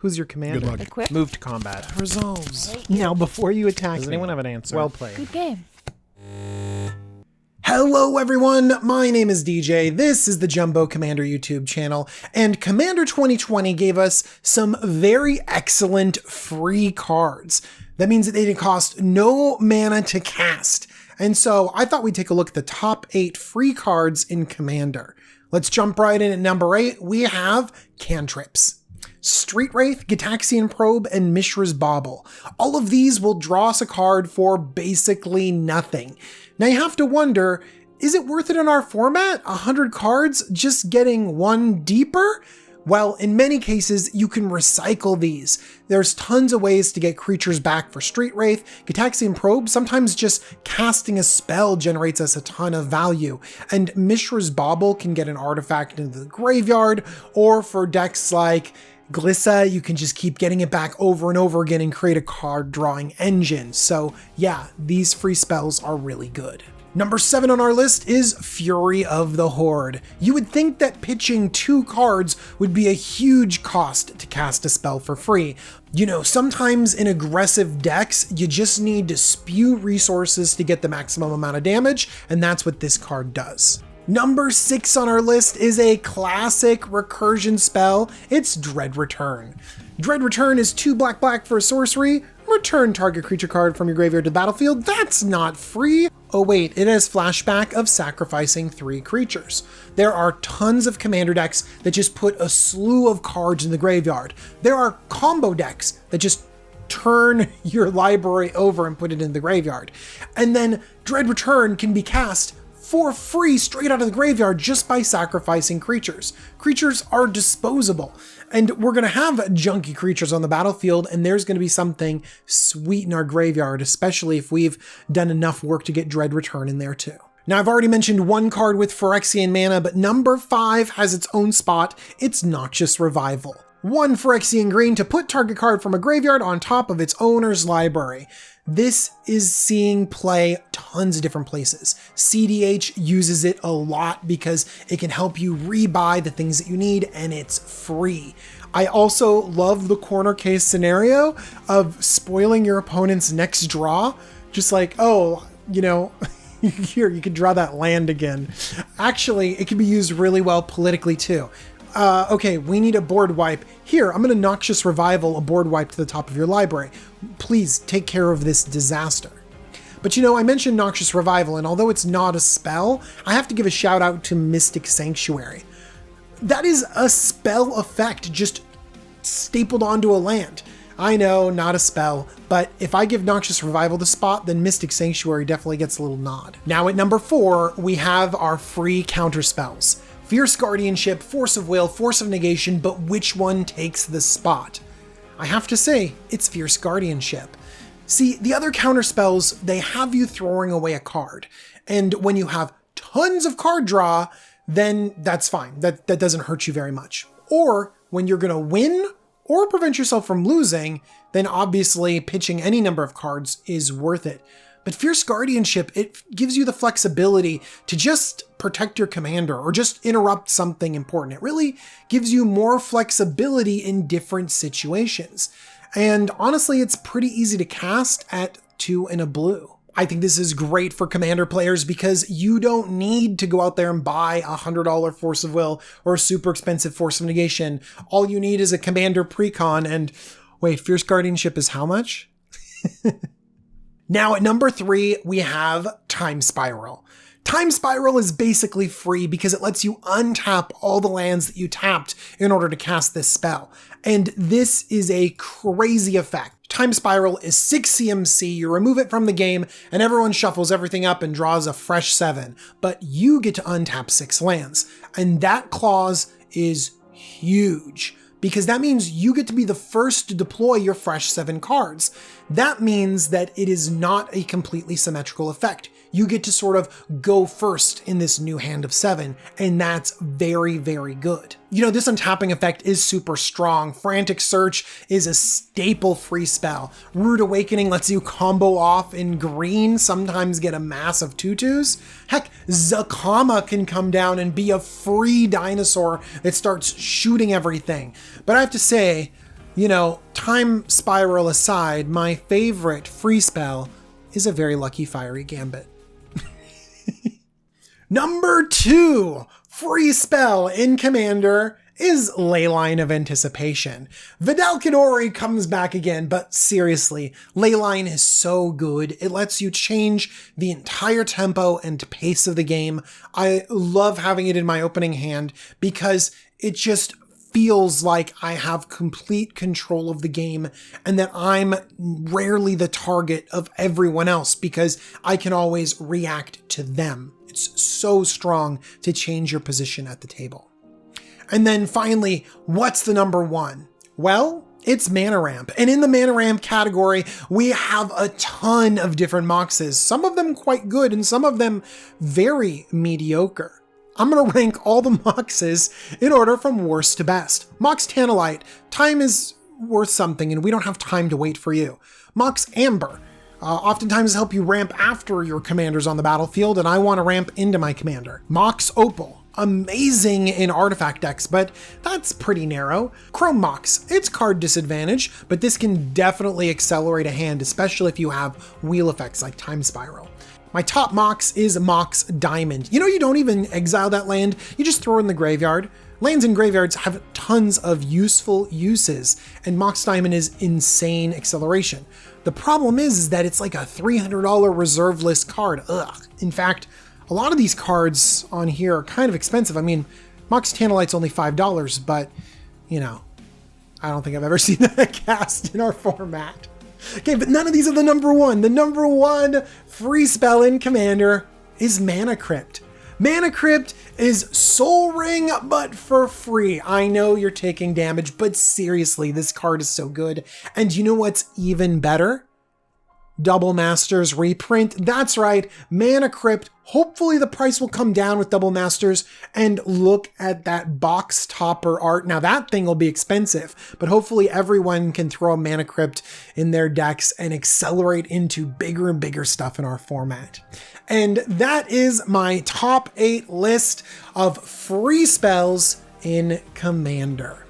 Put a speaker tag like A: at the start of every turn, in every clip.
A: Who's your commander?
B: Good luck.
C: Equip.
A: Move to combat.
D: Resolves.
A: Now, before you attack
D: Does
A: me,
D: anyone have an answer?
A: well played.
C: Good game.
D: Hello everyone, my name is DJ, this is the Jumbo Commander YouTube channel, and Commander 2020 gave us some very excellent free cards. That means that they didn't cost no mana to cast. And so I thought we'd take a look at the top 8 free cards in Commander. Let's jump right in at number 8, we have Cantrips. Street Wraith, Gitaxian Probe, and Mishra's Bauble. All of these will draw us a card for basically nothing. Now you have to wonder, is it worth it in our format? 100 cards just getting one deeper? Well, in many cases, you can recycle these. There's tons of ways to get creatures back for Street Wraith. Gitaxian Probe, sometimes just casting a spell generates us a ton of value. And Mishra's Bauble can get an artifact into the graveyard, or for decks like Glissa, you can just keep getting it back over and over again and create a card drawing engine. So yeah, these free spells are really good. Number 7 on our list is Fury of the Horde. You would think that pitching 2 cards would be a huge cost to cast a spell for free. You know, sometimes in aggressive decks, you just need to spew resources to get the maximum amount of damage, and that's what this card does. Number 6 on our list is a classic recursion spell. It's Dread Return. Dread Return is 2 black for a sorcery. Return target creature card from your graveyard to the battlefield. That's not free. Oh wait, it has flashback of sacrificing 3 creatures. There are tons of commander decks that just put a slew of cards in the graveyard. There are combo decks that just turn your library over and put it in the graveyard. And then Dread Return can be cast for free straight out of the graveyard just by sacrificing creatures. Creatures are disposable, and we're going to have junky creatures on the battlefield, and there's going to be something sweet in our graveyard, especially if we've done enough work to get Dread Return in there too. Now, I've already mentioned one card with Phyrexian mana, but number 5 has its own spot. It's Noxious Revival. 1 Phyrexian green to put target card from a graveyard on top of its owner's library. This is seeing play tons of different places. CDH uses it a lot because it can help you rebuy the things that you need, and it's free. I also love the corner case scenario of spoiling your opponent's next draw. Just like, oh, you know, here, you can draw that land again. Actually, it can be used really well politically too. Okay, we need a board wipe. Here, I'm going to Noxious Revival a board wipe to the top of your library. Please take care of this disaster. But you know, I mentioned Noxious Revival, and although it's not a spell, I have to give a shout out to Mystic Sanctuary. That is a spell effect just stapled onto a land. I know, not a spell, but if I give Noxious Revival the spot, then Mystic Sanctuary definitely gets a little nod. Now at number 4, we have our free counter spells. Fierce Guardianship, Force of Will, Force of Negation, but which one takes the spot? I have to say, it's Fierce Guardianship. See, the other counter spells, they have you throwing away a card. And when you have tons of card draw, then that's fine. That doesn't hurt you very much. Or when you're going to win or prevent yourself from losing, then obviously pitching any number of cards is worth it. But Fierce Guardianship, it gives you the flexibility to just protect your commander or just interrupt something important. It really gives you more flexibility in different situations. And honestly, it's pretty easy to cast at 2 and a blue. I think this is great for commander players because you don't need to go out there and buy a $100 Force of Will or a super expensive Force of Negation. All you need is a commander precon, and wait, Fierce Guardianship is how much? Now at number 3, we have Time Spiral. Time Spiral is basically free because it lets you untap all the lands that you tapped in order to cast this spell. And this is a crazy effect. Time Spiral is 6 CMC, you remove it from the game, and everyone shuffles everything up and draws a fresh 7. But you get to untap 6 lands. And that clause is huge, because that means you get to be the first to deploy your fresh 7 cards. That means that it is not a completely symmetrical effect. You get to sort of go first in this new hand of 7, and that's very, very good. You know, this untapping effect is super strong. Frantic Search is a staple free spell. Rude Awakening lets you combo off in green, sometimes get a mass of 2/2s. Heck, Zakama can come down and be a free dinosaur that starts shooting everything. But I have to say, You know, time spiral aside, my favorite free spell is a very lucky fiery gambit. Number 2 free spell in Commander is Layline of Anticipation. Vidalcanori comes back again, but seriously, Layline is so good. It lets you change the entire tempo and pace of the game. I love having it in my opening hand because it just feels like I have complete control of the game and that I'm rarely the target of everyone else because I can always react to them. It's so strong to change your position at the table. And then finally, what's the number 1? Well, it's Mana Ramp. And in the Mana Ramp category, we have a ton of different Moxes, some of them quite good and some of them very mediocre. I'm going to rank all the Moxes in order from worst to best. Mox Tantalite, time is worth something and we don't have time to wait for you. Mox Amber, oftentimes help you ramp after your commander's on the battlefield and I want to ramp into my commander. Mox Opal, amazing in artifact decks, but that's pretty narrow. Chrome Mox, it's card disadvantage, but this can definitely accelerate a hand, especially if you have wheel effects like Time Spiral. My top Mox is Mox Diamond. You know, you don't even exile that land, you just throw it in the graveyard. Lands in graveyards have tons of useful uses, and Mox Diamond is insane acceleration. The problem is that it's like a $300 reserve list card. Ugh. In fact, a lot of these cards on here are kind of expensive. I mean, Mox Tantalite's only $5, but, you know, I don't think I've ever seen that cast in our format. Okay, but none of these are the number 1. The number 1 free spell in Commander is Mana Crypt. Mana Crypt is Soul Ring, but for free. I know you're taking damage, but seriously, this card is so good. And you know what's even better? Double Masters reprint. That's right, Mana Crypt. Hopefully the price will come down with Double Masters, and look at that box topper art. Now that thing will be expensive, but hopefully everyone can throw a Mana Crypt in their decks and accelerate into bigger and bigger stuff in our format. And that is my top 8 list of free spells in Commander.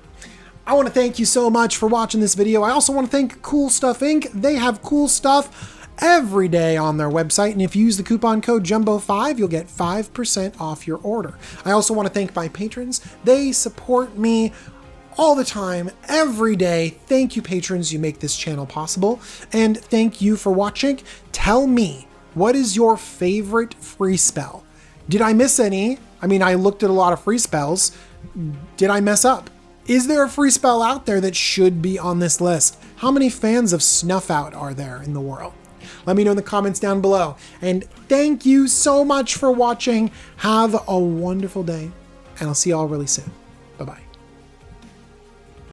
D: I want to thank you so much for watching this video. I also want to thank Cool Stuff Inc. They have cool stuff every day on their website, and if you use the coupon code JUMBO5, you'll get 5% off your order. I also want to thank my patrons. They support me all the time, every day. Thank you, patrons. You make this channel possible, and thank you for watching. Tell me, what is your favorite free spell? Did I miss any? I mean, I looked at a lot of free spells. Did I mess up? Is there a free spell out there that should be on this list? How many fans of Snuff Out are there in the world? Let me know in the comments down below. And thank you so much for watching. Have a wonderful day, and I'll see you all really soon. Bye-bye.